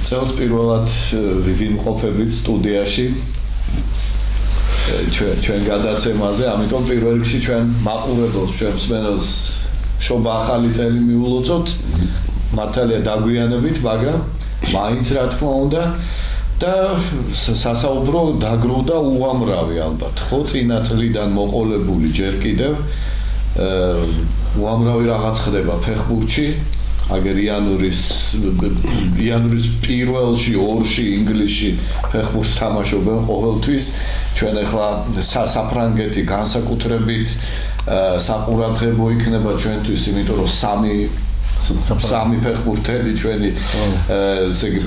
წელს პირველად ვიმყოფებით სტუდიაში ჩვენ გადაცემაზე, ამიტომ პირველ რიგში ჩვენ მაყურებელს, ჩვენ მსმენელს შობა ახალი წელი მიულოცოთ, მართალია დაგვიანებით, მაგრამ მაინც რა თქმა უნდა და სასაუბრო დაგროვდა უამრავი ალბათ, ხო, წინა წლიდან მოყოლებული ჯერ კიდევ უამრავი რაღაც ხდება ფეხბურთში, აგერ იანვრის პირველში ორში ინგლისში ფეხბურთს თამაშობენ ყოველთვის ჩვენ ახლა საფრანგეთი განსაკუთრებით საყურადღებო იქნება ჩვენთვის, იმიტომ რომ სამი ფეხბურთელი ჩვენი ესე იგი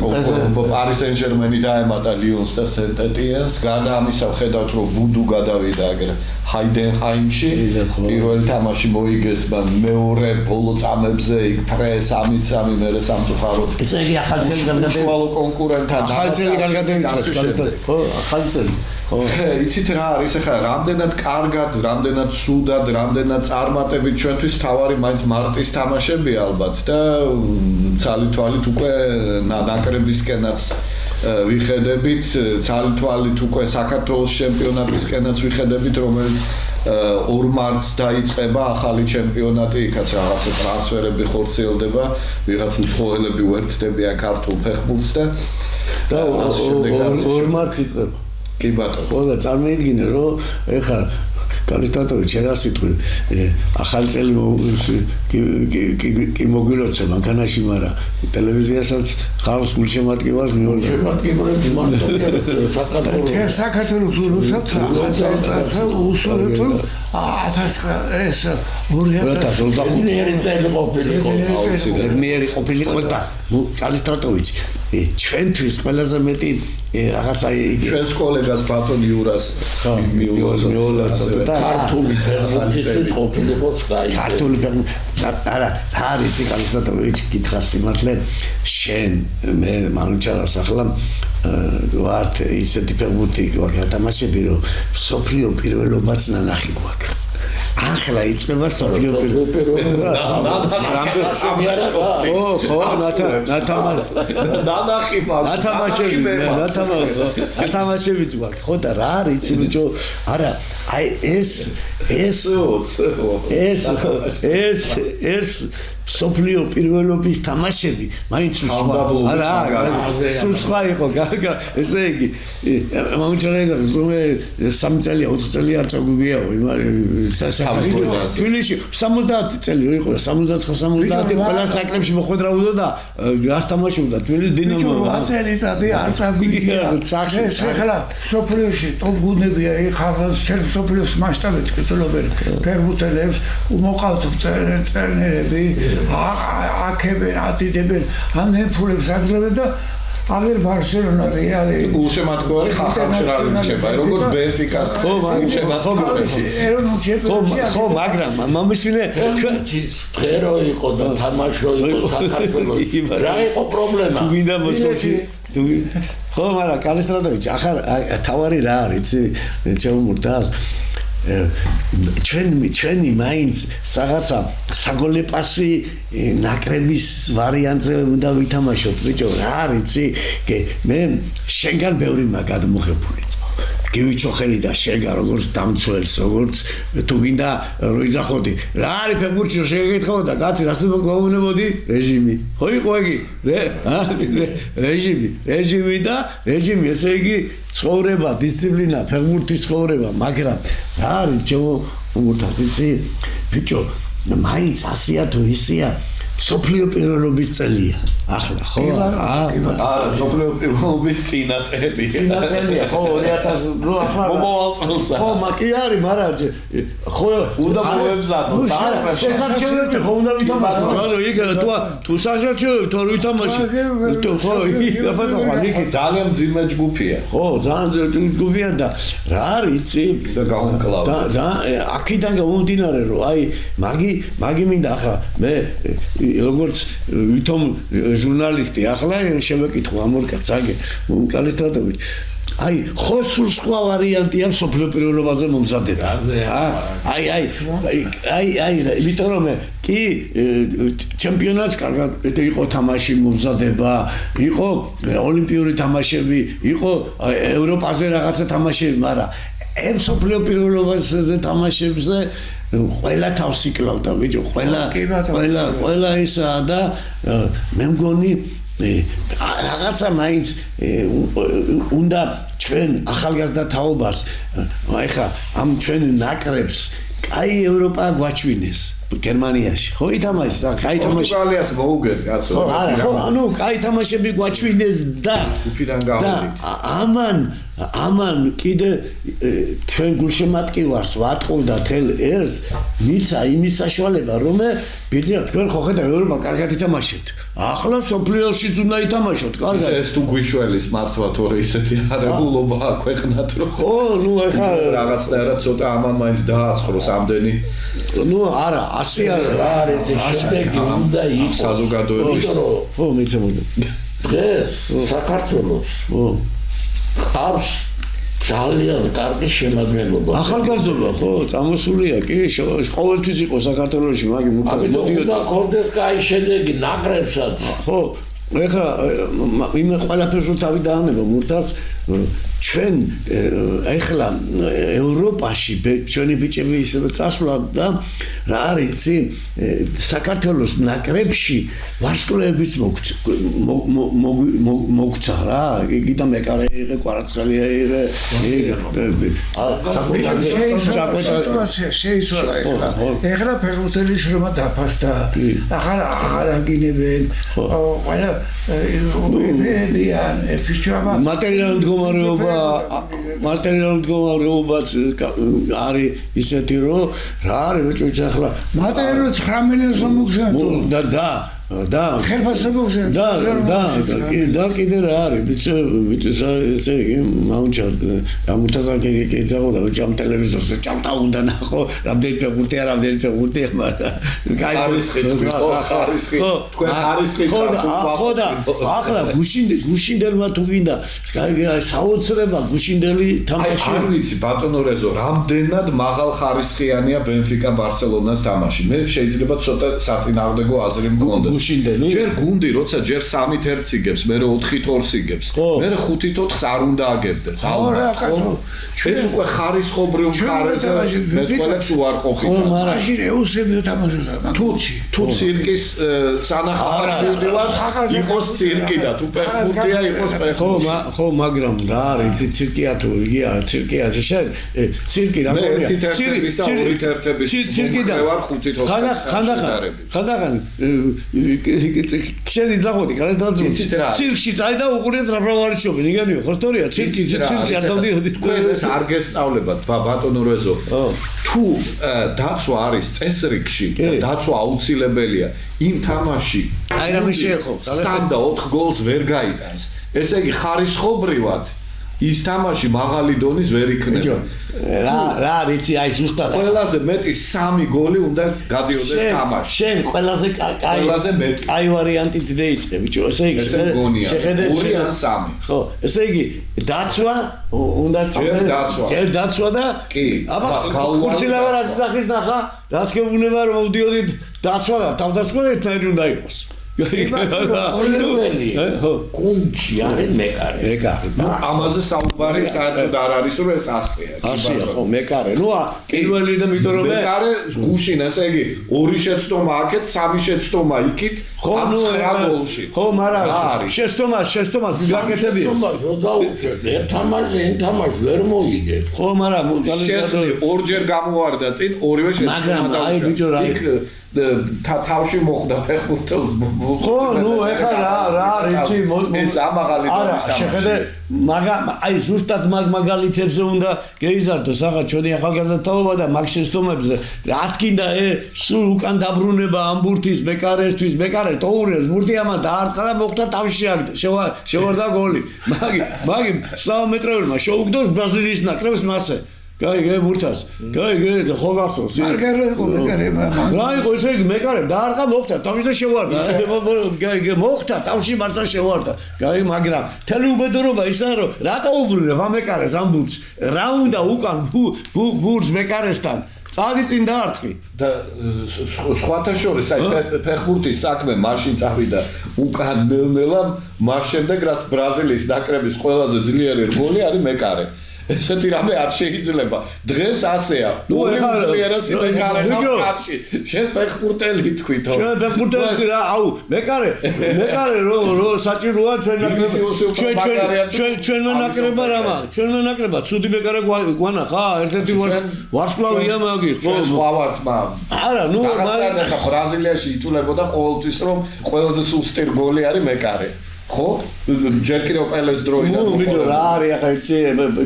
პარი სენ-ჟერმენი დაემატა ლიონს და სენტ-ეტიენს. გარდა ამისა ვხედავთ რომ ბუდუ გადავიდა აგერ ჰაიდენჰაიმში პირველი თამაში მოიგეს მეორე ბოლო წამებზე იქ პრეს 3-3 მერე სამწუხაროდ ესე იგი ახალი წელი განმავლო კონკურენტთან ახალი წელი განმავლო ხო ახალი წელი იცით რა არის ახლა რამდენად კარგად, რამდენად სუდად, რამდენად წარმატებით ჩვენთვის თავარი მაინც მარტის თამაშები ალბათ და ცალითვალით უკვე ნაკრებისკენაც ვიხედებით, ცალითვალით უკვე საქართველოს ჩემპიონატისკენაც ვიხედებით, რომელიც 2 მარტს დაიწყება ახალი ჩემპიონატი, იქაც რაღაცა ტრანსფერები ხორციელდება, ვიღაც უცხოელები უერთდებიან ქართულ ფეხბურთს და 2 მარტს იწყება. კი ბატონო. ხო და წარმოიდგინე რომ ეხლა კალისტატოვი შეიძლება სიტყვი ახალი წელი კი მოგვილოცე მანქანაში, მაგრამ ტელევიზიასაც ხავს გულშემატკივარს შემატკივრებს მარტო საქართველოს რუსად ახალი წელი უსულეთო 2025 წელი ყოფილიყო მეერი ყოფილიყო და კალისტატოვიჩი ჩვენთვის ყველაზე მეტი რაღაცა ჩვენს კოლეგას ბატონ იურას მიულოცა და ქართული ფეხბურთისთვის ყოფილიყო სკაი ქართული არა არის კალისტატოვიჩი კითხავს სიმართლე შენ მე მანუჩარას ახლა ვართ ისეთი ფეხბურთი ვაკეთამაშები რომ სოფლიო პირველობაც ნანახი გვაქვს ახლა იწყება სოფლიო პირველობა ხო ნათამაშები გვაქვს ხო და რა არის იცი ბიჭო არა აი ეს სოფლიო პირველობის თამაშები მაინც სხვა არა სხვა იყო ესე იგი მომჭრეზავს რომ 3 წელი 4 წელი არ წაგუგიაო თბილისში 70 წელი იყო 79-70 ყველას ნაკრებში მოხვედრაუდა და რას თამაშობდა თბილისის დინამო 8 წელიწადი არ წაგუგია ახლა სოფლიოში ტოპ გუნდებია ხალხს სოფლიოს მასშტაბით კითხულობენ ფეხბურთელებს მოყავთ წერნერები აქებენ, ატიდებენ, ამდენ ფულებს აძლევენ და აგერ ბარსელონა რეალი გულშემატკივარი ხახამშრალი რჩება, როგორც ბენფიკას გულშემატკივარში. ხო, მაგრამ მომისმინე თქვენთვის ღერო იყო და თამაშო იყო საქართველოში. რა იყო პრობლემა? თუ გინდა მოსკოვში ხო, მაგრამ კალისტატოვიჩი, ახლა თავარი რა არის, იცი, ჩეუმურდას ჩვენი მაინც რაღაცა საგოლე პასი ნაკრების ვარიანტზე უნდა ვითამაშოთ ბიჭო რა არის მე შენგან ბევრი მაგადმოხებული გივიჩოხელი და შეგა როგორც დამცველს როგორც თუ გინდა რო იძახოდი რა არის ფეხბურთში რო შეგეკითხავ და კაცი რას მოგაუნებოდი რეჟიმი ხო იყო იგი რეჟიმი და რეჟიმი ესე იგი ცხოვრება დისციპლინა ფეხბურთის ცხოვრება მაგრამ რა არის ჩეუმურთას იცი ბიჭო მაინც ასია თუ ისია სოფლიო პირველობის წელია ახლა ხო სოფლიო პირველობის წინა წელია ხო 2000 რო ახლა მომავალ წელსა ხო კი არის მაგრამ ხო უნდა მოემზადო შესაძლებელი ხო უნდა ვითამაშო ანუ იქ თუ სასაჩვევი თუ ვითამაში ხო იქ ძალიან მძიმე ჯგუფია ხო ძალიან ჯგუფია და რა არის იცი და გაუმკლავ და აქედან გამომდინარე რომ აი მაგი მინდა ახლა მე როგორც ვითომ ჟურნალისტი ახლა შევეკითხო ამ ორ კაცს აგე კალისტატოვიჩი აი ხო სულ სხვა ვარიანტია სოფლიო პირველობაზე მომზადება. იმიტომ რომ კი ჩემპიონატს კარგად იყო თამაში მომზადება, იყო ოლიმპიური თამაშები, იყო ევროპაზე რაღაცა თამაშები, მაგრამ სოფლიო პირველობაზე თამაშებზე ყველა თავს იკლავდა ბიჭო, ყველა ისაა და მე მგონი რაღაცა მაინც უნდა ჩვენ ახალგაზრდა თაობას ეხა ამ ჩვენ ნაკრებს კაი ევროპა გვაჩვინეს გერმანიაში ხო ითამაშეს კაი თამაში პორტუგალიას მოუგეთ კაცო ხო ანუ კაი თამაშები გვაჩვინეს და ამან კიდე ჩვენ გულშემატკივარს ვატყოვდა თელ ერს მიცა იმის საშუალება რომ ბიძინა თქვენ ხო ხედავთ ევროპა კარგად ითამაშეთ ახლა სოფლიოშიც უნდა ითამაშოთ კარგად ეს თუ გვიშველის მართლა თორე ისეთი არებულობაა ქვეყნად რომ ხო ნუ ეხა რაღაცნაირად ცოტა ამან მაინც დააცხროს ამდენი ნუ არა ასე რა არის შედეგი უნდა იყოს საზოგადოების ხო მეცემოდა დღეს საქართველოს ყავს ძალიან კარგი შემადგენლობა ახალგაზრდობა ხო წამოსულია კი ყოველთვის იყო საქართველოში მაგ მოდიოდა კონდეს კაი შედეგი ნაკრებსაც ხო ეხლა იმ ყველაფერს თავი დაანება მურთას ჩვენ ეხლა ევროპაში ჩვენი ბიჭები ისე წასვლა და რა არის იცი საქართველოს ნაკრებში ვარსკვლავებიც მოგცა რა გიდა მეკარე იყო კვარაცხელია შეიცვალა ეხლა ფეხბურთელი შრომა დაფასდა აღარ აგინებენ ყველა მატერიალური მდგომარეობაც არის ისეთი რომ რა არის ბიჭო ახლა მატერიალური 9 მილიონს მოგზავნო და ხელფასებოზე და კიდე რა არის ბიჭო ესე მაუნჩა ამურთაზან კეძაღოდა ბიჭო ამ ტელევიზორზე ჭამტა უნდა ნახო რამდენი ფეხბურთია მაგრამ კაი ხარისხი თქვენ ხარისხი ხო და ახლა გუშინდელმა თუ გინდა საოცრება გუშინდელი თამაში არ ვიცი ბატონო რეზო რამდენად მაღალ ხარისხიანია ბენფიკა ბარსელონას თამაში მე შეიძლება ცოტა საწინააღმდეგო აზრი მქონდეს ჯერ გუნდი როცა ჯერ 3-ით 1 იგებს მე 4-ით 2 იგებს მე 5-ით 4-ს არ უნდა აგებდეს ალბათ ეს უკვე ხარისხობრივ მხარეზე მე ყველას უარყოფით მაშინ ეუსებიო თამაშობდა თუ ცირკის სანახავად იყოს ცირკი და თუ ფეხბურთია იყოს ფეხბურთი ხო მაგრამ რა არის ცირკია თუ იგია ცირკია შენ ცირკი რა გონია ცირკი და ხანდახან ქშენი ზაღოდი გარეს დაძრუნ ცირკში წაიდა უყურეთ რა ვარჩობენ იგენიო ხო სწორია ცირკი არ დავდიოდი თქვენ ეს არ გესწავლებათ ბატონო რეზო თუ დაცვა არის წესრიგში და დაცვა აუცილებელია იმ თამაში აი რამე შეეხო 3 და 4 გოლს ვერ გაიტანს ესე იგი ხარისხობრივად ის თამაში მაღალი დონის ვერ იქნება. რა ვიცი, აი ზუსტად. ყველაზე მეტი 3 გოლი უნდა გადიოდეს თამაში. შენ ყველაზე მეტი. აი ვარიანტით დაიწყე, ბიჭო, ესე იგი შეხედე 2 ან 3. ხო, ესე იგი დაცვა უნდა ჯერ დაცვა და აბა ხურცილავა რა სახის ნახა, რაც გეუბნება რომ მოვდიოდით დაცვა და თავდასხმა ერთნაირი უნდა იყოს. ორივენი კუნჩი არის მეკარე ამაზე საუბარი საერთოდ არ არის რომ ეს ასეა ხო მეკარე ნუ პირველი და იმიტომ რომ მეკარე გუშინ ესე იგი 2 შეცდომა აქეთ 3 შეცდომა იქით ამ 9 გოლში ხო მაგრამ შეცდომას ვიგაკეთებია ერთ თამაში ვერ მოიგე ხო მაგრამ შესლი ორჯერ გამოვარდა წინ ორივე შეცდომა მაგრამ აი ბიჭო რა თავში მოხდა ფეხბურთელს ხო ნუ ეხლა რა რიცი ეს ამაღალი დონის თამაში შეხედე მაგრამ აი ზუსტად მაგალითებზე უნდა გეიზარდოს ახლა ჩვენი ახალგაზრდა თაობა და მაგ შეცდომებზე რა თქინდა სულ უკან დაბრუნება ამ ბურთის მეკარესთვის მეკარეს თოურეს ბურთი ამა დაარტყა და მოხდა თავში შევარდა გოლი მაგი სლავა მეტროველმა შეუგდოს ბრაზილიის ნაკრებს მასე გაიგე მურთას. გაიგე ხო გახსოვს? მარგარო იყო მეკარე რა იყო ესე იგი მეკარე დაარყა მოხდა თავის და შევარდა. გაიგე მოხდა თავში მართლა შევარდა. გაიგე მაგრამ თელი უბედურობა ისაა რომ რატო უბრუნებ ამ მეკარეს ამ ბურთს? რა უნდა უკან ბურთს მეკარესთან? წადი წინ დაარტყი. და სხვათა შორის აი ფეხბურთის საქმე მაშინ წავიდა უკან ნელ-ნელა მას შემდეგ რაც ბრაზილიის ნაკრების ყველაზე ძლიერი რგოლი არის მეკარე. ესეთი რამე არ შეიძლება. დღეს ასეა. ძლიერესი მეკარე ხალხში. შენ ფეხბურთელი თქვითო. შენ ფეხბურთელი რა, აუ, მეკარე რო საჭიროა ჩვენმა ნაკრებმა რამა. ჩვენმა ნაკრებმა ცუდი მეკარე გვანახა, ერთ-ერთი ვარსკვლავია მაგი, ხო? სხვავარტმა. არა, ნუ მაგალითად ხა ბრაზილიაში ითულებოდა ყოველთვის რომ ყველაზე სუსტი რგოლი არის მეკარე. ხო? ჯერ კიდევ პელეს დროიდან. ნუ ვიდეო რა არის ახლა იცი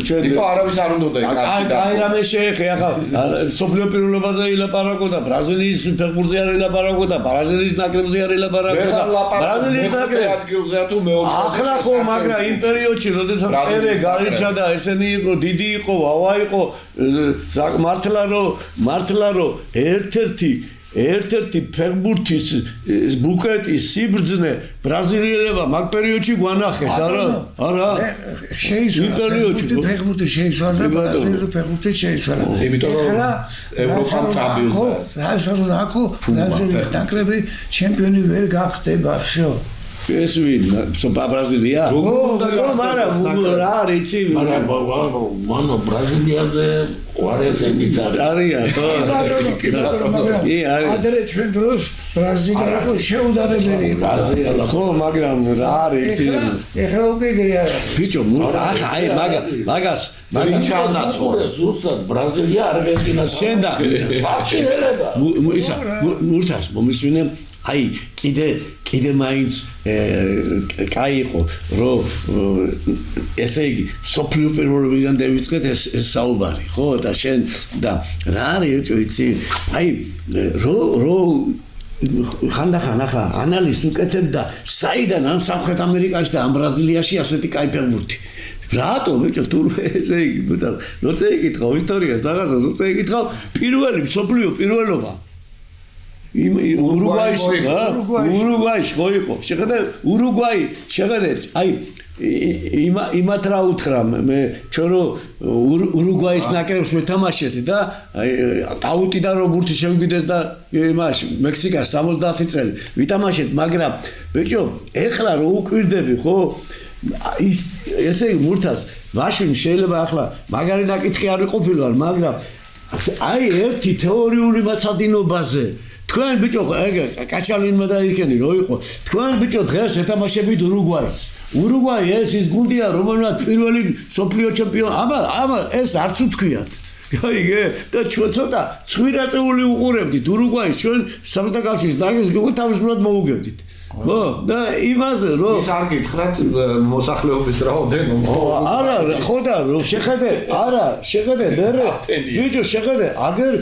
ჩვენ იტო არავის არ უნდა ეკაცი. აი რამე შეეხე ახლა სოფლიო პირველობაზე ილაპარაკოდა, ბრაზილიის ფეხბურთზე არ ილაპარაკოდა, ბრაზილიის ნაკრებზე არ ილაპარაკოდა. ბრაზილიის ნაკრები ადგილზეა თუ მეორე. ახლა ხო მაგრამ იმ პერიოდში როდესაც პერე გარიჩა და ესენი იყო, დიდი იყო, ვავა იყო, მართლა რომ ერთ-ერთი ფეხბურთის ბუკეტის სიბრძნე ბრაზილიელებმა მაგ პერიოდში გვანახეს, არა? შეიცვალა ფეხბურთი შეიცვალა ბრაზილიური ფეხბურთი შეიცვალა. იმიტომ რომ ევროპამ წაბილდა. რასაკო ბრაზილიის ნაკრები ჩემპიონი ვერ გახდებაშო. ეს ვინ? ბრაზილია? მაგრამ რა არის იცი? მაგრამ მანო ბრაზილიაზე ვარესებიც არიან, ხო? ადრე ჩვენ დროს ბრაზილია იყო შეუდარებელი. ხო, მაგრამ რა არის იცი? ეხლა უკვე გრია. ბიჭო, ახლა აი მაგას ჩაანაცვლეს ზუსტად ბრაზილია არგენტინას. შენ და ფარშინელება. ისა მურთას მომისმინე აი კიდე მაინც კაი იყო რომ ესე იგი სოფლიო პირველობიდან დავიწყეთ ეს საუბარი ხო და შენ და რა არის იცი აი რო ხანდახან ახლა ანალიზს უკეთებ და საიდან ამ სამხრეთ ამერიკაში და ამ ბრაზილიაში ასეთი კაი ფეხბურთი რატო ბიჭო თუ ესე იგი როცა იკითხავ ისტორიას რაღაცას როცა იკითხავ პირველი სოფლიო პირველობა ურუგვაიში ხო იყო შეხედე ურუგვაი შეხედე აი იმათ რა უთხრა მე ჩვენ რო ურუგვაის ნაკრებს მეთამაშეთ და აუტიდან რო ბურთი შევგიდეს და იმაში მექსიკას 70 წელი ვითამაშეთ მაგრამ ბიჭო ეხლა რო უკვირდები ხო ის ესე იგი მურთას ვაშინ შეიძლება ახლა მაგარი ნაკითხი არ ვიყოფილვარ მაგრამ აი ერთი თეორიული მაცადინობაზე თქვენ ბიჭო ეგ კაჩალინმა დაიქენი რო იყო თქვენ ბიჭო დღეს ეთამაშებით ურუგვაი ეს გუნდია რომელმაც პირველი სოფლიო ჩემპიონი აბა ეს არც უთქვიათ გაიგე და ჩვენ ცოტა ცვირაწეული უყურებდით ურუგვაის ჩვენ საბჭოთა კავშირის ნაკრებს თავისუფლად მოუგებდით ხო და იმაზე რომ ის არ გითხრათ მოსახლეობის რაოდენობა არა ხო და შეხედე მე ბიჭო შეხედე აგერ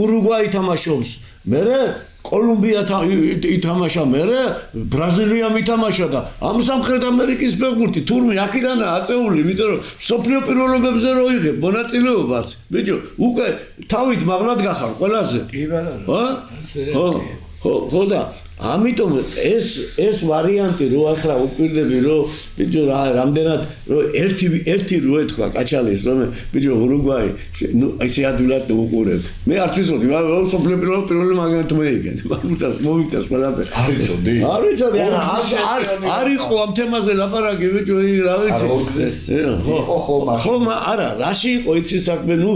ურუგვაი თამაშობს მე კოლუმბია ითამაშა მე ბრაზილია მითამაშა და ამ სამხრეთ ამერიკის ფეხბურთი თურმე აქედანაა აწეული იმიტომ რომ სოფლიო პირველობებზე რო იღებ მონაწილეობას ბიჭო უკვე თავით მაღლად გახარ ყველაზე კი ბატონო ხო და ამიტომ ეს ვარიანტი რო ახლა უკვირდები რო ბიჭო რამდენად რო ერთი რო ეთქვა კაჩალის რომ ბიჭო ურუგვაი ნუ ესე ადვილად უყურებთ მე არ ვიცოდი რომ სოფლიო პირველი მაგათ მეიგენ მაგუთას მომიგდას ყველაფერი არ ვიცოდი არ იყო ამ თემაზე ლაპარაკი ბიჭო რა ვიცი ხო არა რაში იყო იცი საქმე ნუ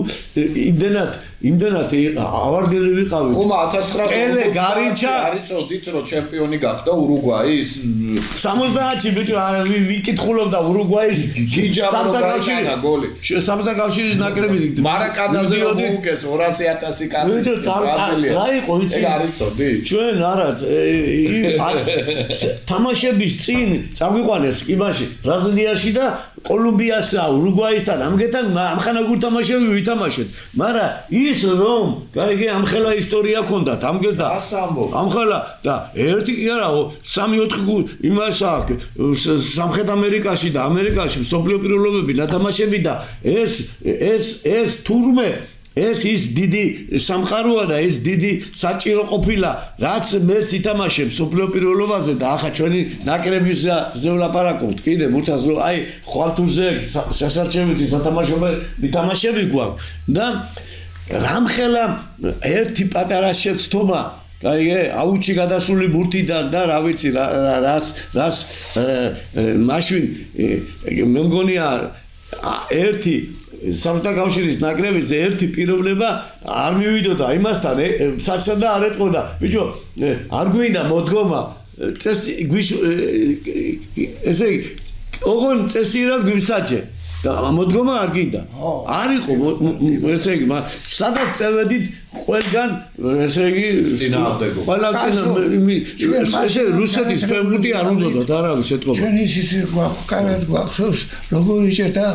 იმდენად ავარდელი ვიყავით ხომ 1900 ელე გარიჩა არ იცოდით რომ ჩემპიონი გახდა ურუგვაის 70-ში ბიჭო ვიკითხულობდა ურუგვაის საბჭოთა კავშირის ნაკრები მარაკანაზე მოუკეს 200,000 კაცი ბრაზილია რა იყო იცი ეგ არ იცოდი ჩვენ არა თამაშების წინ წავიყვანეს იმაში ბრაზილიაში და კოლუმბიას და ურუგვაისთან ამგეთან ამხანა გულთამაშები ვითამაშეთ. მაგრამ ის რომ კარგი ამხელა ისტორია ქონდათ ამგეს და ამხელა და ერთი კი არაო 3-4 იმას აქვს სამხრეთ ამერიკაში და ამერიკაში მსოფლიო პირველობები ნათამაშები და ეს თურმე ეს ის დიდი სამყაროა და ეს დიდი საჭირო ყოფილა რაც მეც ითამაშებს მსოფლიო პირველობაზე და ახლა ჩვენი ნაკრებისზე ვლაპარაკობთ კიდე მურთაზ რომ აი ხვალთურზე სასარჩევითი სათამაშოები გვაქვს და რამხელა ერთი პატარა შეცდომა კარგი აუჩი გადასული ბურთიდან და რა ვიცი რას მაშინ მე მგონია ერთი საბჭოთა კავშირის ნაკრებიზე ერთი პიროვნება არ მივიდოდა იმასთან სასა და არ ეტყოდა ბიჭო არ გვინდა მოდგომა წესი ესე ოღონ წესიერად გვიმსაჯე და მოდგომა არ გინდა არ იყო ესე იგი სადაც წევედით ყველგან ესე იგი ყველა ესე რუსეთის ფეხბურთი არ უნდათ არავის ეთყობა ჩვენ ისიც გვაქვს კარად გვაქვს როგორ იჭერდა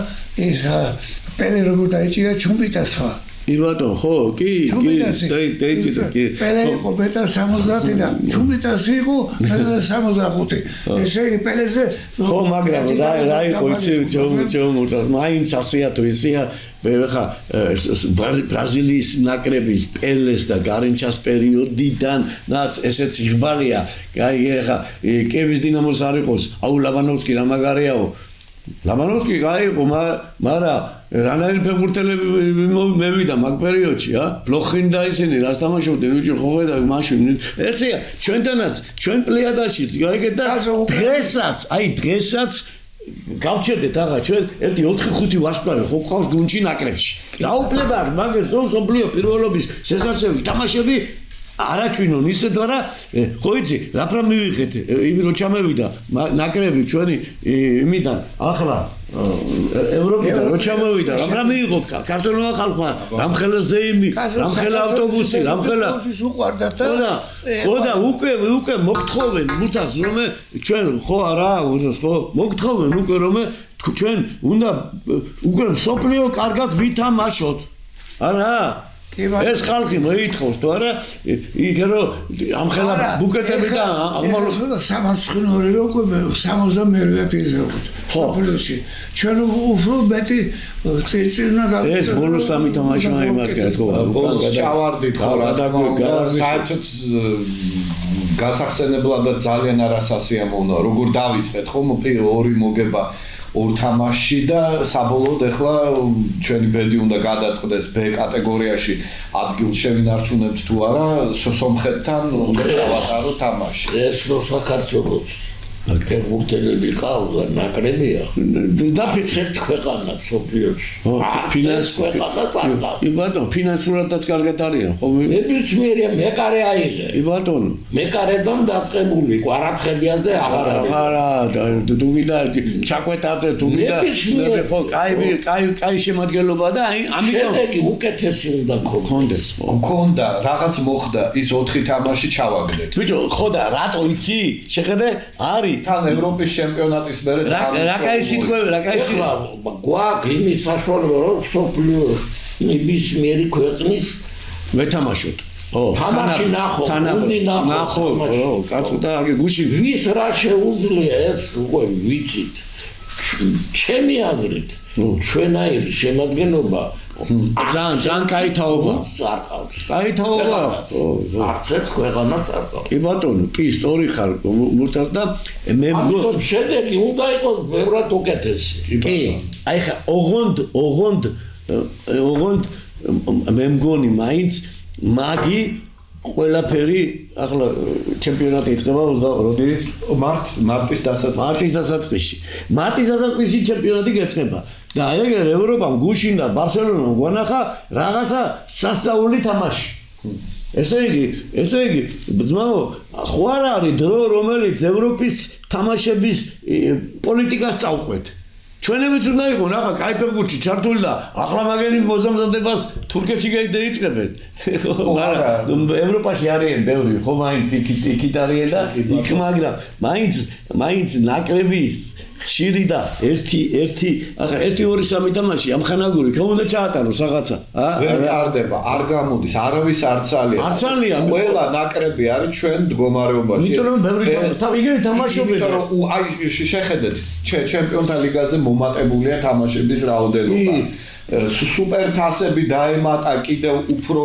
ეს პელე როგორ დაიჭირა ჩუმპიტასმა კი ბატონო ხო კი დაიჭირა კი პელე იყო მეტა 70 და ჩუმპიტასი იყო 65 ესე იგი პელეზე ხო მაგრამ რა იყო იცი ჯო მაინც ასია თუ ისია ხა ბრაზილიის ნაკრების პელეს და გარენჩას პერიოდიდან რაც ესეც იღბალია ხა კიევის დინამოს არ იყოს აუ ლაბანოვსკი რა მაგარიაო ლაბანოვსკი გაიყო მაგრამ რანაირ ფეხბურთელები მევიდა მაგ პერიოდში ბლოხინ და ისინი რას თამაშობდნენ ბიჭო ხო ხედავ მაშინ ესეა ჩვენთანაც ჩვენ პლიადაშიც გაიგეთ და დღესაც გავჩერდეთ აღა ჩვენ 1-4-5 ვარსკვლავი ხო ყავს გუნდში ნაკრებში გაუკლება მაგას რომ სოფლიო პირველობის შესაძლებელი თამაშები არაჩვინონ ისე თუ არა ხო იცი რა მივიღეთ იმი რო ჩამევიდა ნაკრები ჩვენი იმიდან ახლა ევროპიდან რო ჩამოვიდა რა მიიღოთ ქართულმა ხალხმა რამხელა ზეიმი რამხელა ავტობუსი რამხელა უყვარდა და ხო და უკვე მოგთხოვენ მუთას რომ ჩვენ ხო არა ხო მოგთხოვენ უკვე რომ ჩვენ უნდა უკვე სოფლიო კარგად ვითამაშოთ არა ეს ხალხი მოითხოვს თუ არა იქ რომ ამხელა ბუკეტები და აღმავლობა სამაცხინორი რო უკვე 62-ე პირზე ვხდით სოფლიოში ჩვენ უფრო მეტი წინა ეს ბოლო სამი თამაშმა იმას გაეთქვა ბოლოს ჩავარდით ხო რა საერთოდ გასახსენებლადაც ძალიან არასასიამოვნოა როგორ დავიწყეთ ხო ორი მოგება ორ თამაშში და საბოლოოდ ახლა ჩვენი ბედი უნდა გადაწყდეს B კატეგორიაში ადგილს შევინარჩუნებთ თუ არა სომხეთთან უნდა დავატარო თამაში ეს რო საქართველოს ფეხბურთელები ყავს ნაკრებია და ერთ ქვეყანა სოფლიოში კი ბატონო ფინანსურადაც კარგად არიან ხო ნებისმიერია მეკარე აიღე კი ბატონო მეკარედან დაწყებული კვარაცხელიაზე აღარ არის არა თუ გინდა ჩაკვეტაძე თუ გინდა ხო კაი შემადგენლობა და ამიტომ შედეგი უკეთესი უნდა გქონდეს გქონდა რაღაც მოხდა ის 4 თამაში ჩავაგდეთ ბიჭო ხო და რატო იცი შეხედე არის თან ევროპის ჩემპიონატის მერე რა კაი სიტყვები რა კაი გვაქვს იმის საშუალება რომ სოფლიო ნებისმიერი ქვეყნის ვეთამაშოთ თამაში ნახო კაცო და აგე გუში ვის რა შეუძლია ეს უკვე ვიცით ჩემი აზრით ჩვენაირი შემადგენლობა ძალიან კაი თაობა კაი თაობა არც ერთ ქვეყანას არ ყავს კი ბატონო კი სწორი ხარ მურთაზ და მე მგონი შედეგი უნდა იყოს ბევრად უკეთესი კი აი ხა ოღონდ მე მგონი მაინც მაგი ყველაფერი ახლა ჩემპიონატი იწყება 28-ის მარტის დასაწყისში მარტის დასაწყისში ჩემპიონატი გეწყება და აი ეგ ევროპამ გუშინ და ბარსელონამ გვანახა რაღაცა სასწაული თამაში ესე იგი ძმაო ხო არ არის დრო რომელიც ევროპის თამაშების პოლიტიკას წავყვეთ ჩვენებიც უნდა იყო ნახა კაი ფეხბურთში ჩართული და ახლა მაგერი მოზამზადებას თურქეთში დაიწყებენ მაგრამ ევროპაში არიან ბევრი ხო მაინც იქით არიან და იქ მაგრამ მაინც ნაკრების ხშირი და ერთი 2-3 თამაში ამხანაგური ხო უნდა ჩაატაროს რაღაცა ვერ ტარდება, არ გამოდის, არავის არ ცალია. ყველა ნაკრები არის ჩვენ მდგომარეობაში. იმიტომ რომ ბევრი იგივე თამაშობენ. იმიტომ რომ აი შეხედეთ, ჩემპიონთა ლიგაზე მომატებულია თამაშების რაოდენობა. სუპერ თასები დაემატა კიდევ უფრო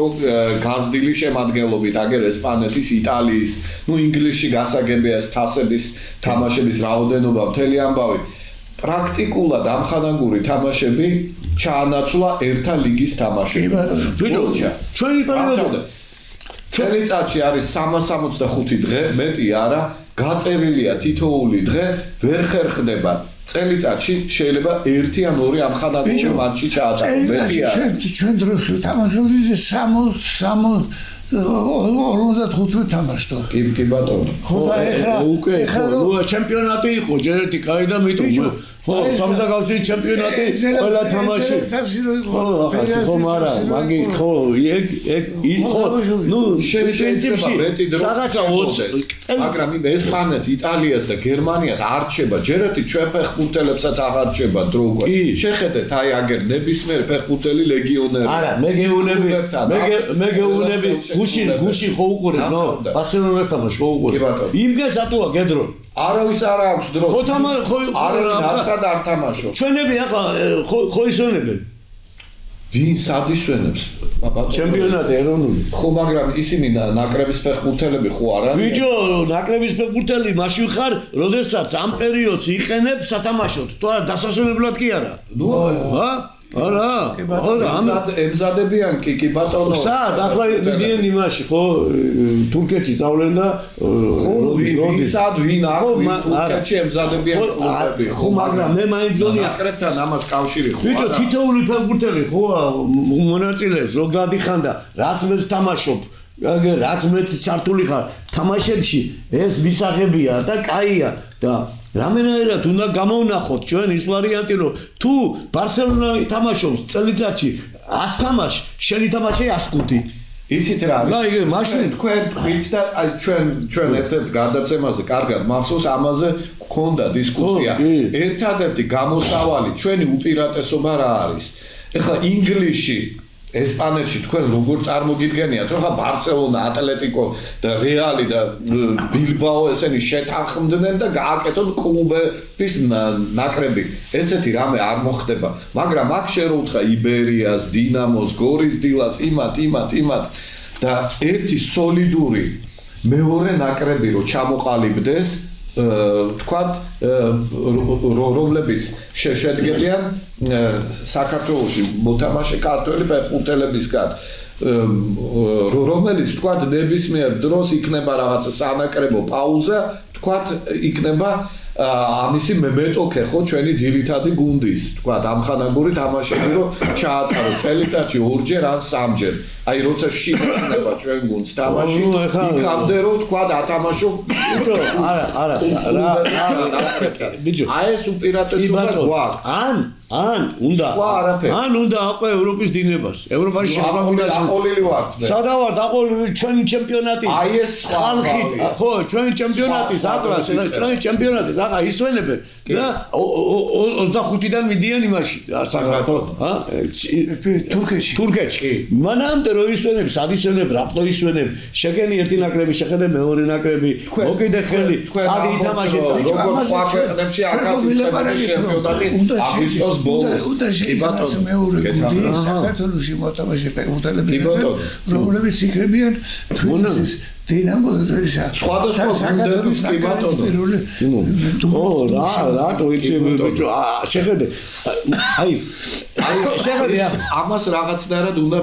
გაზრდილი შემადგენლობით, აგერ ესპანეთის, იტალიის, ინგლისში გასაგებია ეს თასების თამაშების რაოდენობა, მთელი ამბავი. პრაქტიკულად ამხანაგური თამაშები ჩაანაცვლა ერთა ლიგის თამაშები. ჩვენი პერიოდი წელიწადში არის 365 დღე, მეტი არა, გაწერილია თითოეული დღე, ვერ ხერხდება. წელიწადში შეიძლება 1 ან 2 ამხანაგური მატჩი ჩაატაროს. ჩვენ დროს თამაშობდით 55 თამაშს. კი ბატონო. ხო და ეხლა ჩემპიონატი იყო ჯერ ერთი კაი და მიტოვ. ხო, სამდა გავწი ჩემპიონატი, ყველა თამაში. ხო, მარა, მაგი ხო, ეგ იყო. შეიძლება მეტი დრო. რაღაცა 20. მაგრამ ესპანეთს, იტალიას და გერმანიას არ რჩება. ჯერ ერთი ჩვენ ფეხბურთელებსაც აღარ რჩება დრო უკვე. შეხედეთ, აი აგერ ნებისმიერ ფეხბურთელი ლეგიონერი. არა, მე გეუნები გუში ხო უყურეთ, ნო? ბარსელონას თამაში ხო უყურეთ. იმგენ სატუა გედრო. არავის არ აქვს დრო. ხო არავის არ თამაშობ. ჩვენები ახლა ხო ისვენებენ. ვინ სად ისვენებს? ჩემპიონატი ეროვნული. ხო, მაგრამ ისინი ნაკრების ფეხბურთელები ხო არა? ბიჭო, ნაკრების ფეხბურთელი მაშინ ხარ, როდესაც ამ პერიოდს იყენებ სათამაშოდ. თუ არა დასასვენებლად კი არა. ჰა? არა, ემზადებიან კი ბატონო. სად ახლა მიდიან იმაში, ხო, თურქეთში წავლენ და სად ვინ თურქეთში ემზადებიან კლუბები. ხო, მაგრამ მე მაინც გონია ნაკრებთან ამას კავშირი ხო არა. ბიჭო, თითოეული ფეხბურთელი ხო მონაწილეებს რო გადიხან და რაც მეც თამაშობ, რაც მეც ჩართული ხარ თამაშებში, ეს მისაღებია და კაია და რამენერად უნდა გამოვნახოთ ჩვენ ის ვარიანტი რომ თუ ბარსელონა თამაშობს წელიწადში 100 თამაშ, შენი თამაში 105. იცით რა არის? გაიგე, მაშინ თქვენ თქვით და ჩვენ ერთ-ერთ გადაცემაზე კარგად მახსოვს ამაზე გქონდა დისკუსია. ერთადერთი გამოსავალი ჩვენი უპირატესობა რა არის? ეხლა ინგლისში ესპანეთში თქვენ როგორ წარმოგიდგენიათ, რომ ხა ბარსელონა, ატლეტიკო და რეალი და ბილბაო ესენი შეთანხმდნენ და გააკეთონ კლუბების ნაკრები. ესეთი რამე არ მოხდება. მაგრამ აქ შეურთხა იბერიას, დინამოს, გორის დილას, იმათ და ერთი სოლიდური მეორე ნაკრები რო ჩამოყალიბდეს თქვათ რომლებიც შედგებიან საქართველოში მოთამაშე ქართველი ფეხბურთელებისგან რომელიც თქვათ ნებისმიერ დროს იქნება რაღაცა სანაკრებო პაუზა თქვათ იქნება ამისი მემეტოქე ხო ჩვენი ძირითადი გუნდის თქვათ ამხანაგური თამაშები რომ ჩაატარო წელიწადში 2-ჯერ ან 3-ჯერ აი როცა შეგნება ჩვენ გუნდს თამაში იქამდე რომ თქვათ ათამაშო არა ბიჭო აი ეს უპირატესობა გვაქვს ან უნდა აყვე ევროპის დინებას ევროპაში შეხვედრაში აყოლილი ვართ სადა ვართ აყოლილი ჩვენი ჩემპიონატი აი ეს ხალხი ხო ჩვენი ჩემპიონატი საკლას ჩვენი ჩემპიონატი ზაღა ისვენებენ და 25-დან მიდიან იმაში საგრაფო თურქეთში მანამდე რო ისვენებ სად ისვენებ რატო ისვენებ შეგენი ერთი ნაკრები შეხედე მეორე ნაკრები მოკიდე ხელი სადი ითამაშე როგორ სხვა ქვეყნებში აქაც იწყება ჩემპიონატი აგვისტოს უნდა შეიქმნას მეორე გუნდი საქართველოში მოთამაშე ფეხბურთელები რომლებიც იქნებიან თბილისის დინამო სხვადასხვა გუნდების კი ბატონო რატო იცი ბიჭო შეხედე აი შეხედე ამას რაღაცნაირად უნდა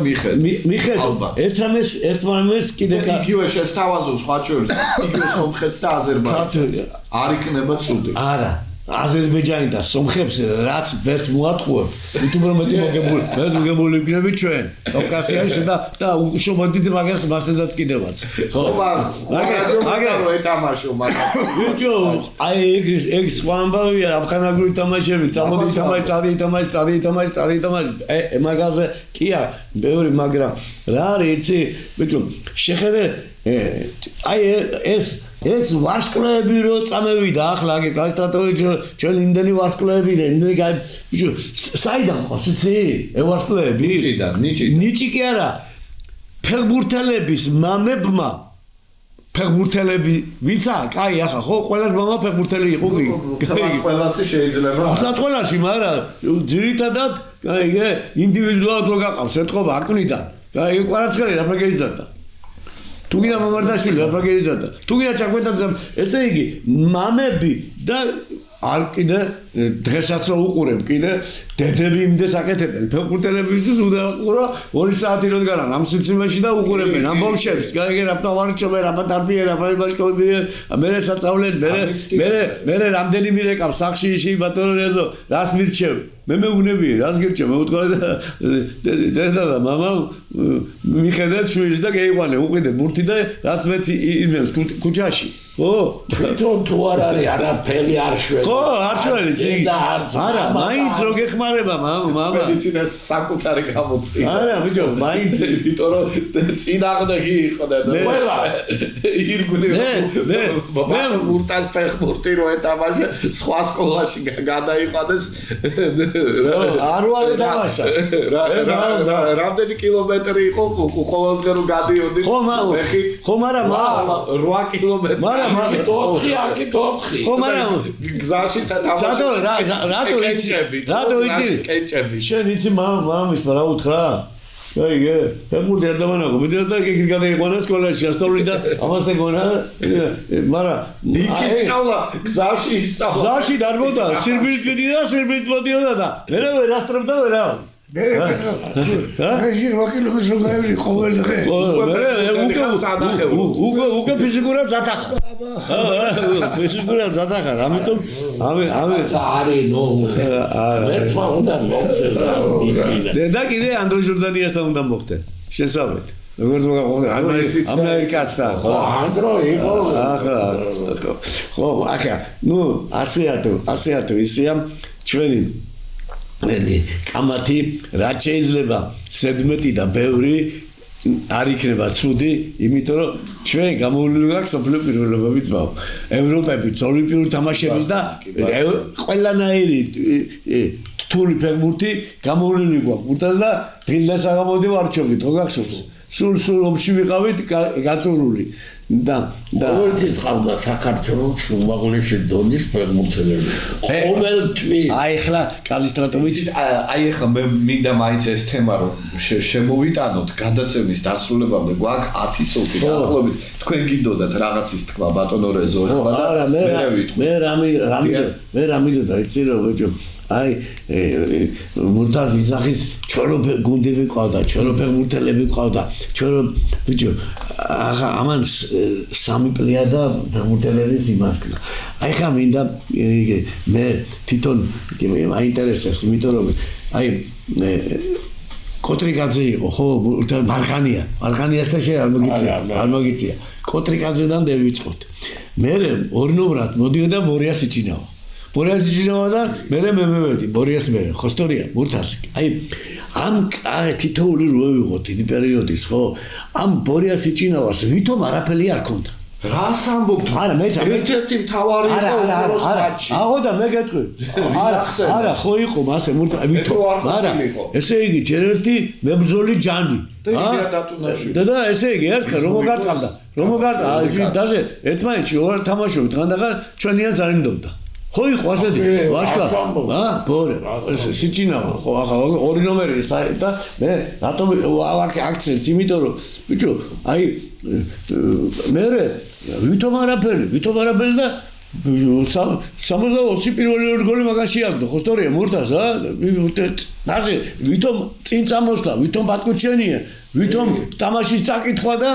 მიხედო ერთმანეთს კიდე იგივე შესთავაზო სხვა შორის იგივე სომხეთს და აზერბაიჯანს არ იქნება ცუდი არა აზერბაიჯანი და სომხებს რაც ბერს მოატყუებ უფრო მეტი მოგებული იქნები ჩვენ კავკასიაში და უშუალოდ მაგას მასედაც კიდევაც ხო მაგრამ ეთამაშო მაგრამ ბიჭო აი ეგ სხვა ამბავია ამხანაგური თამაშები წამოდი თამაში მაგაზე კია ბევრი მაგრამ რა არის იცი ბიჭო შეხედე აი ეს ვარსკვლავები რო წამევიდა ახლა აგე კასტრატოვი ჩვენ იმდენი ვარსკვლავები და იმდენი ბიჭო საიდან ყავს იცი ვარსკვლავები ნიჭი კი არა ფეხბურთელების მამებმა ფეხბურთელები ვიცა კაი ახლა ხო ყველას მამა ფეხბურთელი იყო კი ყველასი შეიძლება ყველასი მაგრამ ძირითადად კაი ინდივიდუალურად რო გაყავს ეთყობა აკვნიდან კაი კვარაცხელი რა პროგეზატა თუ გინდა მომარდაშვილი რა პროგეზატა თუ გინდა ჩაკვეთაძე ესე იგი მამები და არ კიდე დღესაც რო უყურებ კიდე დედები იმდეს აკეთებენ ფეხბურთელებისთვის უნდა უყურო 2 საათი რო დგანან ამ სიციმეში და უყურებენ ამ ბავშვებს კაი რაბდა ვარჩობენ რაბა დარბიე რაბა ბაშკობიე მე საწავლენ მე რამდენი მირეკავ სახში ში ბატონო რეზო რას მირჩევ მე მეუბნები რას გირჩევ მე უთქვა და მამა მიხედავ შვილს და გეიყვანე უყიდე ბურთი და რაც მეც იმენს ქუჩაში ხო თვითონ თუ არ არის არაფერი არ შველი ხო არ შველი არა მაინც რო გეხმარება მამა მედიცინას საკუთარი გამოცდი არა ბიჭო მაინც იმიტომ რომ წინააღმდეგი იყო და ყველა ირგვლივ მე ურტას ფეხბურთი რო ეთამაშე სხვა სკოლაში გადაიყვანეს არ ვარ ეთამაშა რამდენი კილომეტრი იყო ყოველდღე რო გადიოდი ფეხით ხო მაგრამ 8 კილომეტრი ხო მაგრამ გზაში თამაში რატო იცი კენჭები შენ იცი მამის რა უთხრა აიგე ფეხბურთი არ დამანახო მეტად და იქით გადაიყვანა სკოლაში ასწავლი და ამას ეგონა მაგრამ იქ ისწავლა გზაში დარბოდა სირბილით მოდიოდა და მე ვერ ასწრებდა ვერა მე 8 კილომეტრს გავივლი ყოველ დღე უკვე ფიზიკურად ზადახარ ფიზიკურად ზადახარ ამიტომ არის ნო მეცმა უნდა მოხდეს და კიდე ანდრო ჟორდანიასთან უნდა მოხდე შესაბამით როგორც მოგახსოვს ამერიკა კაცდა ხო ანდრო იყო ხო ახლა ნუ ასეათო ისია ჩვენი კამათი რაც შეიძლება სეგმენტი და ბევრი არ იქნება ცუდი, იმიტომ რომ ჩვენ გამოვლილი გვაქვს სოფლიო პირველობებით ბავ. ევროპებით ოლიმპიური თამაშების და ყველანაირი რთული ფეხბურთი გამოვლილი გვაქვს. ურთას და დღიდან საღამოდი ვარჩევით, ხო გახსოვს? სულ ომში ვიყავით გაწურული. და ყოველთვის ყავდა საქართველოს უმაღლესი დონის ფეხბურთელები. ყოველთვის. აი ახლა კალისტრატოვიჩი აი ახლა მე მინდა მაინც ეს თემა რომ შემოვიტანოთ გადაცემის დასრულებამდე გვაქვს 10 წუთი დაახლოებით თქვენ გინდოდათ რაღაცის თქვა ბატონო რეზო ახლა და არა მე რამიდოდა იცი რომ ბიჭო აი მურტაზ ვიზახის ჩვენო გუნდები ყავდა ჩვენო ფეხბურთელები ყავდა ჩვენო ბიჭო ახლა ამან სამი პლია და ფეხბურთელების იმასკნა აი ხა მინდა მე თვითონ მაინტერესებს იმიტომ რომ აი კოტრიკაძე იყო ხო მარხანიასთან არ მოგიწია კოტრიკაძედან დავიწყოთ მე ორნოვრად მოდიოდა ბორიას იჩინავა და მე მევედი ბორიას მე ხოსტორია მურთას აი ამ თითოეული რო ვიღოთ დიდი პერიოდის ხო ამ ბორიას იჩინავას ვითომ არაფერი არ ქონდა რას ამბობთ არა მეც ერთ-ერთი მთავარი იყო როსტატში აღო და მე გეტყვი არა ხო იყო მასე ვითომ არა ესე იგი ჯერ ერთი მებრძოლი ჯანი და ესე იგი ერთხელ რომ მოგარტყამდა დაზე ერთმანეთში ორ თამაშობთ ხანდახან ჩვენიანს არ იმდობდა ხო იყო ასეთი ვაშკა ბორე სიჩინავა ხო ახლა ორი ნომერი და მე რატომ ავარქე აქცენტს იმიტომ რომ ბიჭო აი მე ვითომ არაფერი და 60-ში პირველი ორი გოლი მაგაში აქვს ხო სწორია მურთას დაზე ვითომ წინ წამოსვლა ვითომ ბატკუჩენია ვითომ თამაშის წაკითხვა და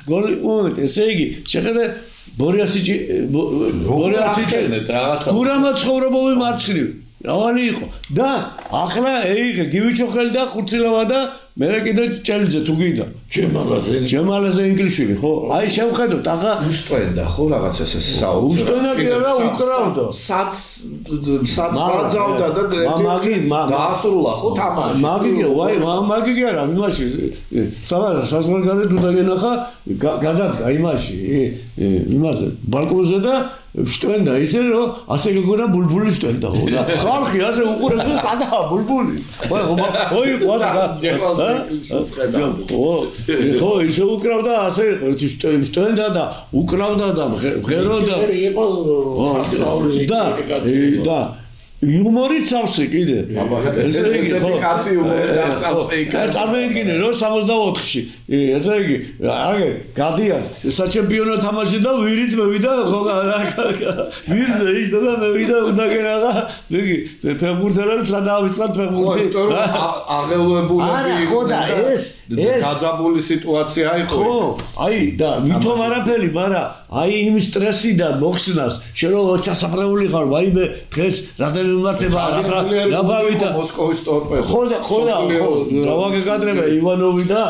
გოლი მომენტ ესე იგი შეხედე ბორიასიჩი გურამა ცხოვრობოვი მარცხნივ რავალი იყო და ახლა ეიღე გივიჩოხელი და ხურცილავა და მე კიდე ჭელძე თუ გინდა ჯემალაზე ინგლიშვილი ხო აი შევხედოთ ახლა უსტვენდა ხო რაღაცას ეს საუბარი უსტვენდა კი არა უკრავდა საც საწბაძავდა და დაასრულა ხო თამაში. მაგი კი არა, იმაში საზღვარგარეთ უნდა გენახა გადადგა იმაში, იმაზე ბალკონზე და შტენდა ისე რომ ასე გეგონა ბულბული შტენდა ხო და ხალხი ასე უყურებდა სადაა ბულბული. ხო ისე უკრავდა ასე შტენდა და უკრავდა და ღეროდა და იუმორით სავსე კიდე. ესე იგი კაცი იუმორით სავსე იქნება. წარმოიდგინე რომ 64-ში ესე იგი აგერ გადიან საჩემპიონო თამაში და ვირით მევიდა ხო ვირზე ისდა და მევიდა უნდა გენაღა იგი ფეხბურთელებს სადავიწყოთ ფეხბურთი აღელვებულები არა ხო და ეს გაძაბული სიტუაცია იყო ხო აი და ვითომ არაფერი მაგრამ აი იმ სტრესიდან მოხსნას შენ რო ჩასაფრეული ხარ ვაიმე დღეს რადგან მიმართება რაბავითა მოსკოვის ტორპედო ხო დავაგეკადრება ივანოვი და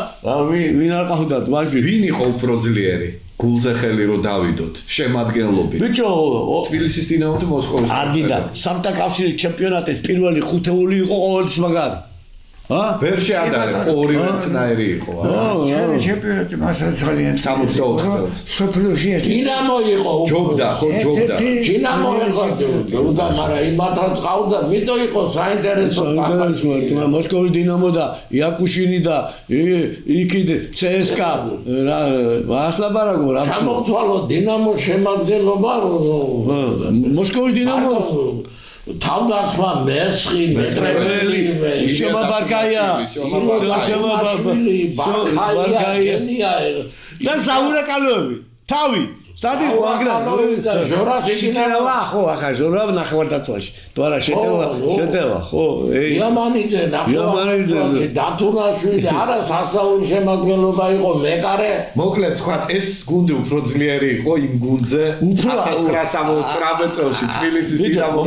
ვინ არ ყავდათ ვაჟი ვინ იყო უფრო ძლიერი გულზე ხელი რო დავიდოთ შემადგენლობით ბიჭო თბილისის დინამო და მოსკოვის არგიდა სამთა კავშირის ჩემპიონატის პირველი ხუთეული იყო ყოველთვის მაგარი ვერ შეადარებ ორივე თნაირი იყო ჩვენი ჩემპიონატი მასაც ძალიან 64 წელს სოფლიოში დინამო იყო ჯობდა ხო ჯობდა დინამო იყო ჯობდა მაგრამ იმათან წავდა მითო იყო საინტერესო მოსკოვის დინამო და იაკუშინი და იქიდე CSKA ასლაბარაგო რა ჩამოთვალო დინამო შემადგენლობა მოსკოვის დინამო თავდაცვა მესხი მეტრეველი შომა ბარკაია და საურეკალოები თავი სადი ვაგრა შიჩერავა ხო ახლა ჟორა ნახევარდაცვაში თუ არა შეტევა ხო იამანიძე ნახევარდაცვაში დათუნაშვილი არა სასაული შემადგენლობა იყო მეკარე მოკლედ თქვა ეს გუნდი უფრო ძლიერი იყო იმ გუნდზე 1970 წელს თბილისის დინამო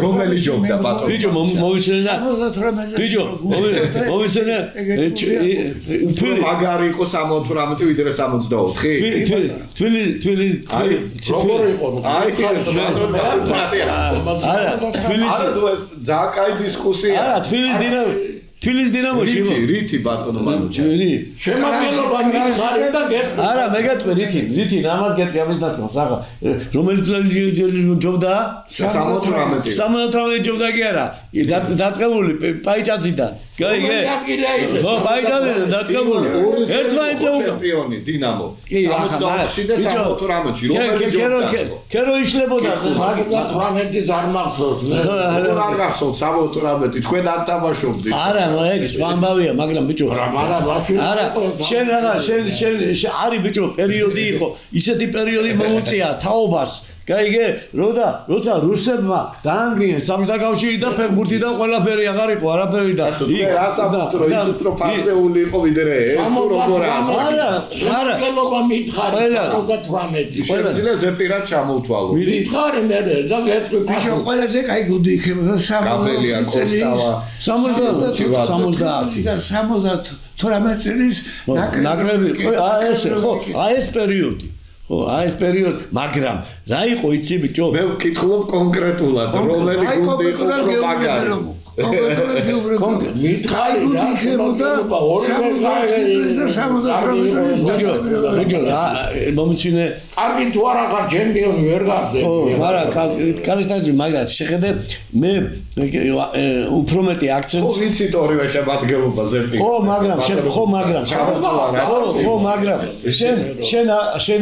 რომელი ჯობდა ბატონო ბიჭო მომისენა 78 ბიჭო მომისენა მაგარი იყო 78 ვიდრე 64 თბილი როგორ იყო აი არა თბილისის ძაკაი დისკუსია არა თბილის დინამოში რითი ბატონო მანუჩი შემადგენლობა მიხარი და გეტყვი არა მე გეტყვი რითი რამაც გეტყვი ამის დათქოს ახლა რომელი წელი ჯობდა 78 ჯობდა კი არა დაწყებული პაიჭაძიდან გაიგე ხო პაიჭაძიდან დაწყებული ერთმანეთზე ჩემპიონი დინამო 64-ში და 78-ში რომელი ჯობდა კერო იშლებოდა 18 არ მახსოვს მე არ გახსოვთ 78 თქვენ არ თამაშობდით არა ეგ სხვა ამბავია მაგრამ ბიჭო არა შენ რა შენ არის ბიჭო პერიოდი იყო ისეთი პერიოდი მოუწია თაობას გაიგე როცა რუსებმა დაანგრიეს სამშთა კავშირი და ფეხბურთი და ყველაფერი აღარ იყო არაფერი და ის უფრო ფასეული იყო ვიდრე ეს თუ როგორ არა ყველობა მითხარი 78 შეიძლება ზეპირად ჩამოვთვალო მითხარი მე და გეტყვი ბიჭო ყველაზე კაი გუნდი იქნება გაბელია კოსტავა 78 წლის ნაკრები ეს პერიოდი ხო ეს პერიოდი მაგრამ რა იყო იცი ბიჭო მე ვკითხულობ კონკრეტულად რომელი გუნდი იყო უფრო მაგარი მითხარი გუნდი იქნებოდა 78 მომიცინე კარგი თუ არა ხარ ჩემპიონი ვერ გახდები ხო მაგრამ კალისტაძე მაგრამ შეხედე მე უფრო მეტი აქცენტი ხო ვიცით ორივე შემადგენლობა ზეპი ხო მაგრამ შენ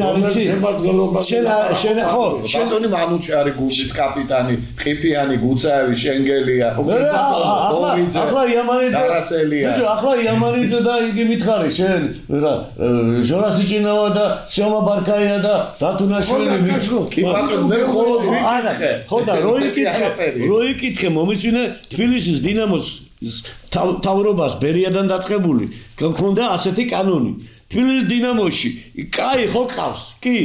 არიცი შენ ხო ბატონი მანუჩი არის გუნდის კაპიტანი ყიფიანი გუცაევი შენგელია ახლა იამანიძე და იგი მითხარი შენ რა ჟორასიჩინავა და სიომა ბარკაია და დათუნაშვილი კი ბატონო მე ხო და როიკითხე მომისვინე თბილისის დინამოს თავრობას ბერიადან დაწყებული გქონდა ასეთი კანონი თბილისის დინამოში კაი ხო ყავს კი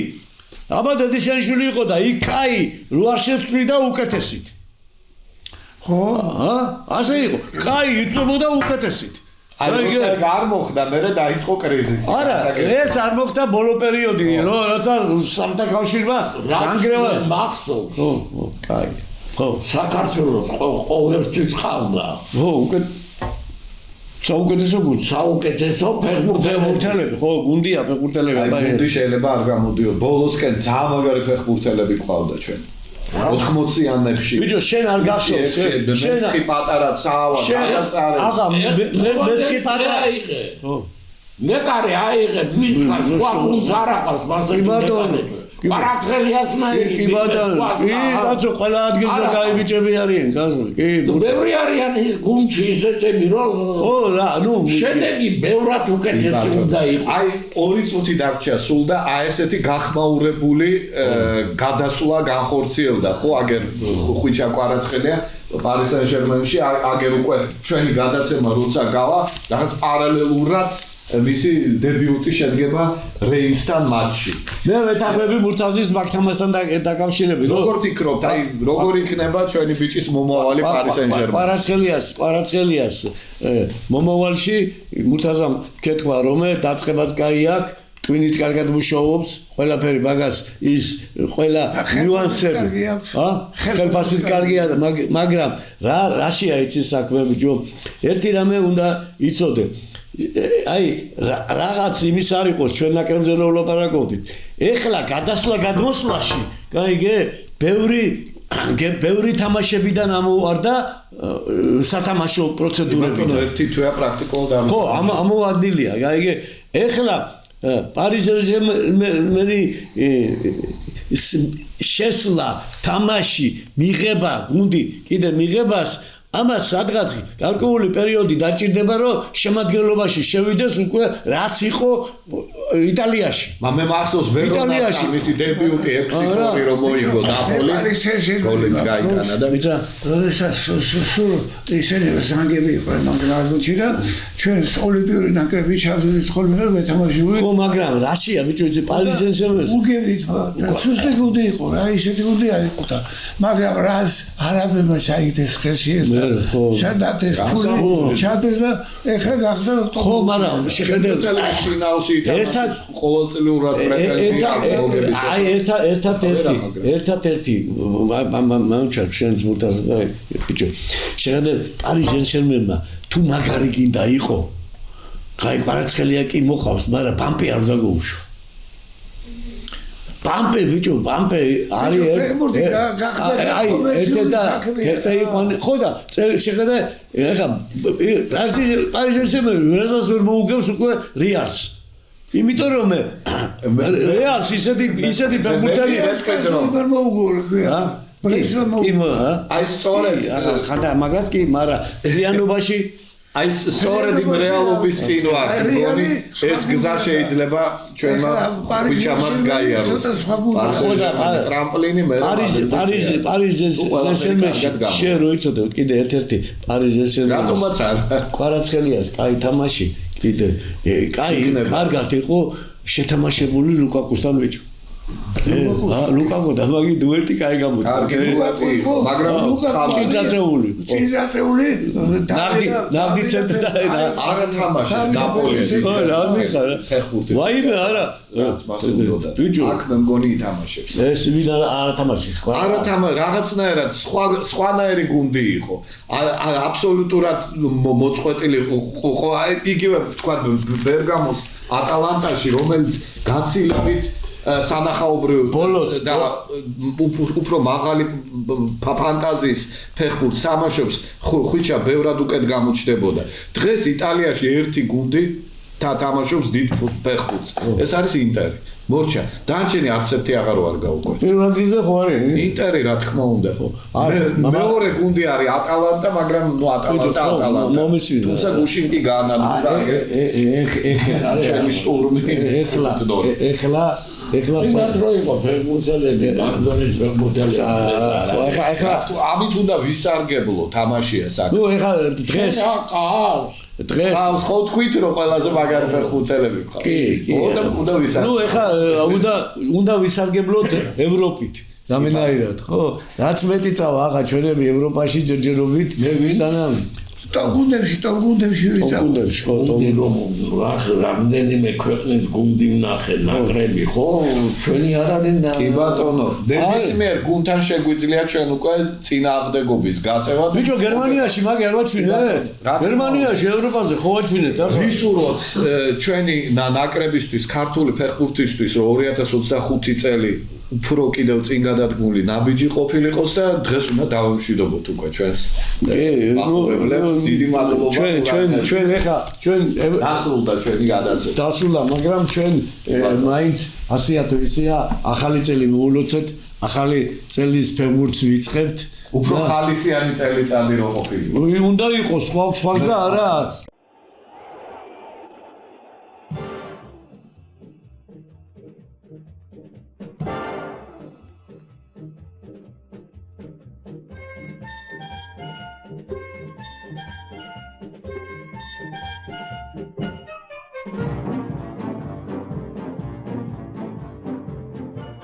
აბა დედიშანიშვილი იყო და იქ კაი რო არ შეცვლიდა უკეთესით ხო ასე იყო კაი იწვებოდა უკეთესით აი როცა არ მოხდა, მე დაიწყო კრიზისი. არა, ეს არ მოხდა ბოლო პერიოდი, როცა სამთა კავშირმა განგრევა მახსოვს. ხო, კაი. ხო, საქართველოს ყოველთვის ხავდა. ხო, საუკეთესო გუნდი. საუკეთესო ფეხბურთელები, ხო, გუნდია ფეხბურთელები, აი გუნდი შეიძლება არ გამოდიო. ბოლოსკენ ძალიან მაგარი ფეხბურთელები ყავდა ჩვენ. 80-იანებში. ბიჭო, შენ არ გახსოვს, შენ პატარა ცავა, გადასარე. აღა, მე პატარა. ხო. მე კარი აიღე, მითხარ, სხვა გუნდს არ აყავს, მასე პარაცხელიას მაირი. კი ბატონო, კი კაცო, ყველა ადგილზე კაი ბიჭები არიან, გასული. კი. ბევრი არიან ის გუნდში ისეთები, რომ ხო, რა, ნუ შედეგი ბევრად უკეთესი უნდა იყოს. აი 2 წუთი დაგჭია სულ და აი ესეთი გახმაურებული გადასვლა განხორციელდა, ხო, აგერ ხვიჩა კვარაცხელია პარი სენ-ჟერმენში, აგერ უკვე ჩვენი გადაცემა როცა გავა, რაღაც პარალელურად მისი დებიუტი შედგება რეიმსთან მატჩში. მე ვეთანხმები მურთაზის მაგთამასთან დაკავშირებით. როგორ ფიქრობთ, აი როგორ იქნება ჩვენი ბიჭის მომავალი პარი სენ-ჟერმენში? კვარაცხელიას მომავალში მურთაზამ კეთვა რომ დაწყებაც კაი აქვს, ტვინიც კარგად მუშაობს, ყველაფერი მაგას ის ყველა ნიუანსები. ხელფასიც კარგია, მაგრამ რაშია იცი საქმე ბიჭო? ერთი რამე უნდა იცოდე. აი რაღაც იმის არ იყოს ჩვენ ნაკრებზე რო ვლაპარაკობდით. ეხლა გადასვლა გადმოსვლაში, გაიგე, ბევრი თამაშებიდან ამოვარდა სათამაშო პროცედურებიდან. ერთი თვეა პრაქტიკულად არ. ხო, ამოვადილია, გაიგე. ეხლა პარი სენ-ჟერმენი შესლა, თამაში, მიღება, გუნდი კიდე მიღებას ამას სადღაც გარკვეული პერიოდი დაჭირდება, რომ შემადგენლობაში შევიდეს უკვე რაც იყო იტალიაში. მე მახსოვს ვერონასთან მისი დებიუტი 6-2 რომ მოიგო ნაპოლი. გოლიც გაიტანა და ვიცა, როდესაც სულ ისინი ზანგები იყვნენ მაგალითში და ჩვენ ოლიმპიური ნაკრები ჩავდივართ ხოლმე და ვეთამაშებული. ხო, მაგრამ რაშია ბიჭო, იცი პარი სენ-ჟერმენს. უგებით, სუსტი გუნდი იყო რა, ისეთი გუნდი არ იყო და მაგრამ რას არაბებმა ჩაიგდეს ხელში ეს სადაც ეს ფული ჩადება ეხლა გახდა ხო, მაგრამ შეხედე ფინალში ერთად ყოველწლიურად პრეტენზია მოგების. აი ერთად-ერთი მომჩარ შენს მურთაზე და ბიჭო შეხედე პარი სენ-ჟერმენმა თუ მაგარი გინდა იყო კაი კვარაცხელია კი მოყავს, მაგრამ ბამპი არ უნდა გაუშვა. ბამპე ბიჭო, ბამპე არის აი ერთ იყო ხო და შეხედე ეხა პარი სენ-ჟერმენი ვერას ვერ მოუგებს უკვე რეალს. იმიტომ რომ რეალს ისეთი ფეხბურთელი ვერ მოუგორია. აი სწორედ ხადა მაგას კი, მაგრამ რეალობაში აი სწორედ იმ რეალობის წინ ვარ. მგონი ეს გზა შეიძლება ჩვენმა ხვიჩამაც გაიაროს. ხო და ტრამპლინი მე პარი სენ-ჟერმენში შენ რო იცოდე კიდე ერთ-ერთი პარი სენ-ჟერმენი რატომაც არ კვარაცხელიას კაი თამაში კიდე კაი კარგად იყო შეთამაშებული ლუკაკუსთან ბიჭო. ლუკაკო და მაგი დუეტი კაი გამოდგა. მაგრამ წინწაწეული ნაღდი ცენტრი და არა თამაშის ნაპოლის. ხო, რა მიხარა. ვაიმე არა. ბიჭო, აქ მე მგონი ითამაშებს. ეს ვინ არა თამაშის, ხო? არა თამაში, რაღაცნაირად სხვანაირი გუნდი იყო. აბსოლუტურად მოწყვეტილი იყო. იგივე თქვა ბერგამოს ატალანტაში, რომელიც გაცილებით სანახაობრივ და უფრო მაღალი ფანტაზიის ფეხბურთს თამაშობს, ხვიჩა ბევრად უკეთ გამოჩნდებოდა. დღეს იტალიაში ერთი გუნდი თამაშობს დიდ ფეხბურთს. ეს არის ინტერი. მორჩა, დანარჩენი არც ერთი აღარო არ გაუკვირდა. პირველ ადგილზე ხო არის? ინტერი რა თქმა უნდა. მეორე გუნდი არის ატალანტა, მაგრამ ნუ ატალანტა. თუმცა გუშინ კი გაანადგურა. ჩემი შტურმი. ეხლა დროიყო ფეხბურთელები, ბარდონის ფეხბურთელები. ეხლა ამით უნდა ვისარგებლო თამაშიას აქ. ნუ ეხლა დღეს დღეს ხო თქვით რომ ყველაზე მაგარი ფეხბურთელები ყავს. კი. უნდა ვისარგებლო. ნუ ეხლა უნდა ვისარგებლოთ ევროპით. რამენაირად, ხო? რაც მეტი წავა აღა ჩვენები ევროპაში ჯერჯერობით, სანამ ტოპ გუნდებში ვიწავ. გუნდებში ხო გუნდი რომ რამდენიმე ქვეყნის გუნდი ვნახე ნაკრები ხო ჩვენი არ არის კი ბატონო, ნებისმიერ გუნდთან შეგვიძლია ჩვენ უკვე წინააღმდეგობის გაწევა. ბიჭო გერმანიაში მაგ არ ვაჩვინეთ? გერმანიაში ევროპაზე ხო ვაჩვინეთ ახლა? ვისურვოთ ჩვენი ნაკრებისთვის, ქართული ფეხბურთისთვის, რომ 2025 წელი უფრო კიდევ წინ გადადგმული ნაბიჯი ყოფილიყოს და დღეს უნდა დავემშვიდობოთ უკვე ჩვენს მაყურებლებს. დიდი მადლობა. ჩვენ ეხა დასრულდა ჩვენი გადაცემა. დასრულდა, მაგრამ ჩვენ მაინც ასეა თუ ისეა ახალი წელი მოულოცეთ, ახალი წელის ფეხბურთს ვიწყებთ. უფრო ხალისიანი წელიწადი რო ყოფილიყო. უნდა იყოს სხვა და არა.